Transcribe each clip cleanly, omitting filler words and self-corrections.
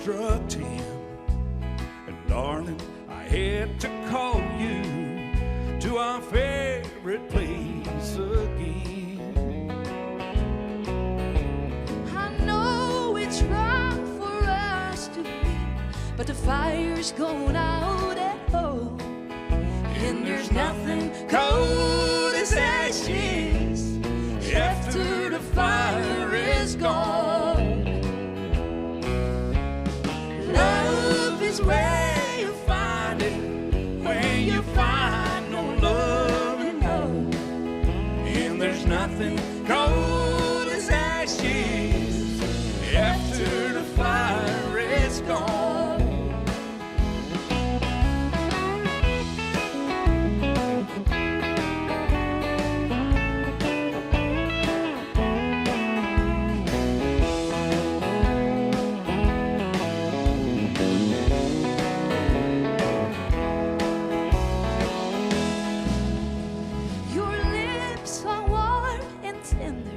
struck 10. And darling, I had to call you to our favorite place again. I know it's wrong for us to be, but the fire's gone out at home, and there's nothing cold as ashes after the fire is gone. Love is where you find it, when you find no love at home, And there's nothing cold as ashes after the fire is gone. Your lips are warm and tender,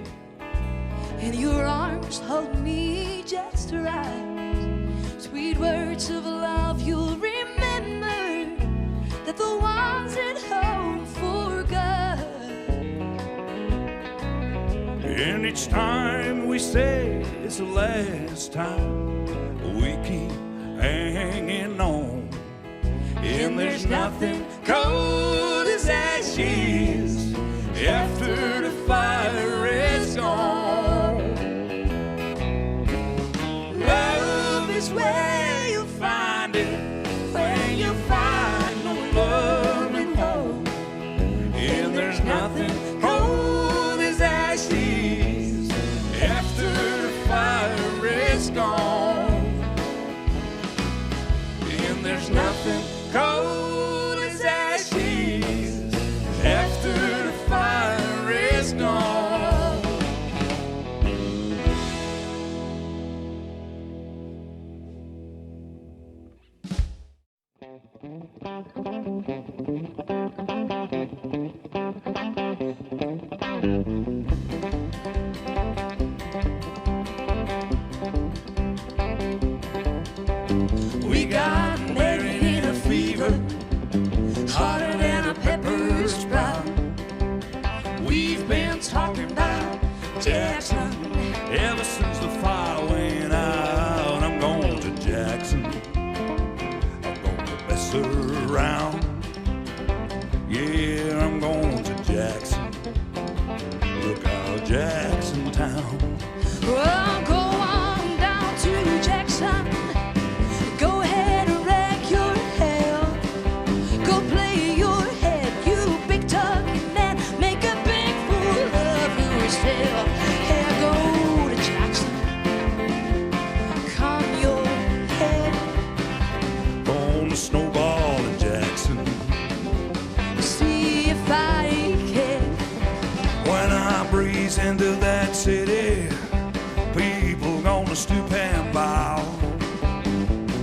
and your arms hold me just right. Sweet words of love you'll remember, that the ones at home forgot. And each time we say it's the last time, we keep hanging on. And there's nothing cold as ashes after the fire is gone. Love is where you find it, when you find no love at home. And there's nothing cold as ashes after the fire is gone. And there's nothing cold as ashes after the fire is gone. We got married in a fever, hotter than a pepper sprout. We've been talking about Jackson ever since the fire went out. I'm going to Jackson, I'm going to mess around. Yeah, I'm going to Jackson, look out Jackson Town. Well, go on down to Jackson. Go ahead and wreck your hell. Go play your head, you big talking man. Make a big fool of yourself. Here, go to Jackson. Calm your head. On the snowball in Jackson, See if I can. when I breeze into that city, people gonna stoop and bow.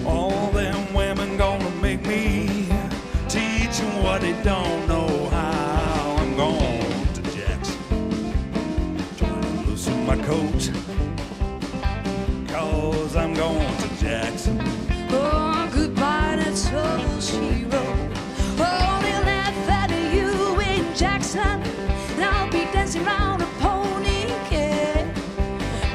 All them women gonna make me teach them what they don't know how. I'm going to Jackson, trying to loosen my coat, 'cause I'm going to Jackson. Oh, goodbye, that's all she wrote. Oh, they'll laugh at you in Jackson, and I'll be dancing around a pony kid.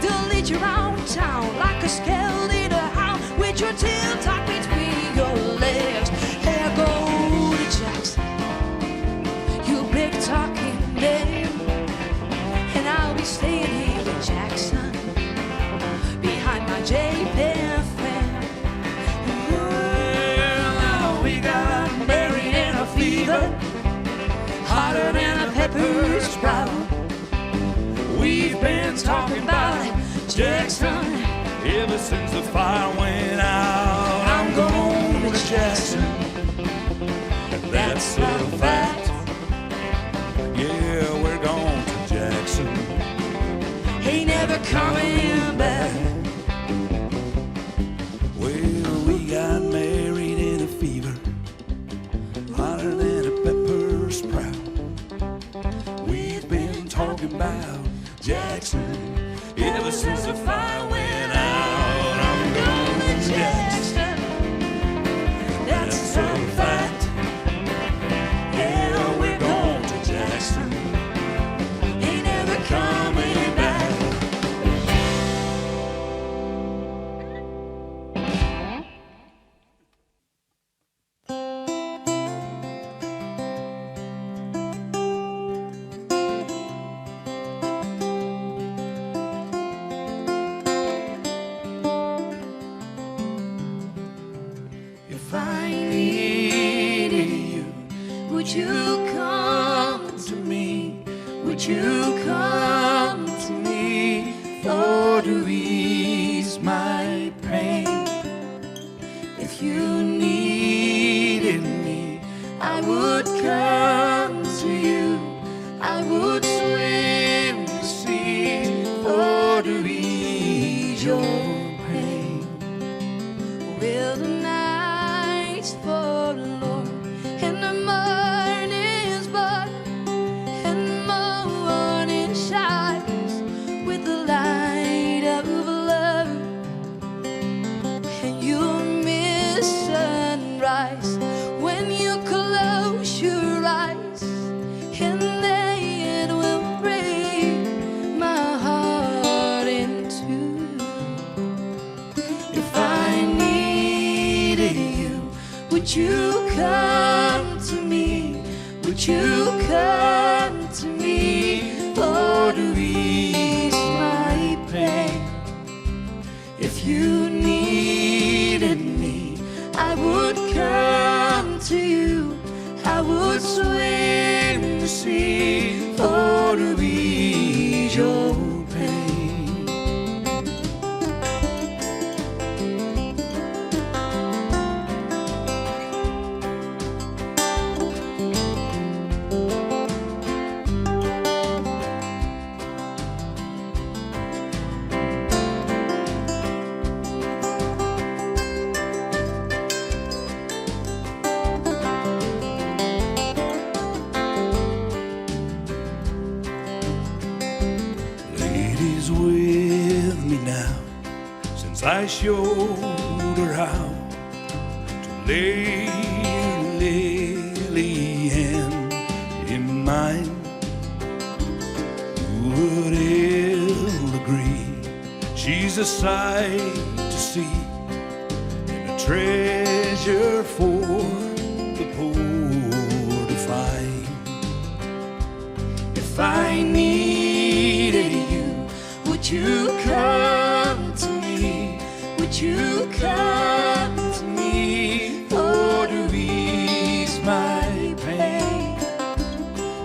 They'll lead you around town like a scaly hound with your tail tucked between your legs. Here, go to Jackson, you big talking man, and I'll be staying here in Jackson behind my J-Pen fan. Well, we got married in a fever, hotter than a pepper sprout. We've been talking about Jackson ever since the fire went out. I'm going to Jackson, and that's a fact. Yeah, we're going to Jackson. Ain't never coming back. Well, we got married in a fever, hotter than a pepper sprout. We've been talking about Jackson ever since the fire went out. I'm going to Jackson. would you come to me? Would you come to me? For to ease my pain. If you needed me, I would come to you. I would swim the sea for to ease your pain. Will the nights fall, Lord, and the morning's bright, and the morning shines with the light of love, and you'll miss sunrise when you close your eyes, and then it will break my heart in two. If I needed you, would you come to me? Would you come to me? For to ease my pain. If you needed me, I would come to you. I would swim the sea for to ease your pain. Ladies with me now, since I showed her how to lay her lily hand in mine. You would ill agree, she's a sight to see and a treasure for the poor to find. If I needed you, would you come to me? Would you come to me? For to ease my pain.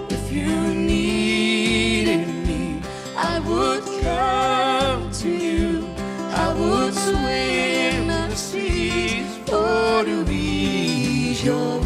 If you needed me, I would come to you. I would swim the seas for to ease your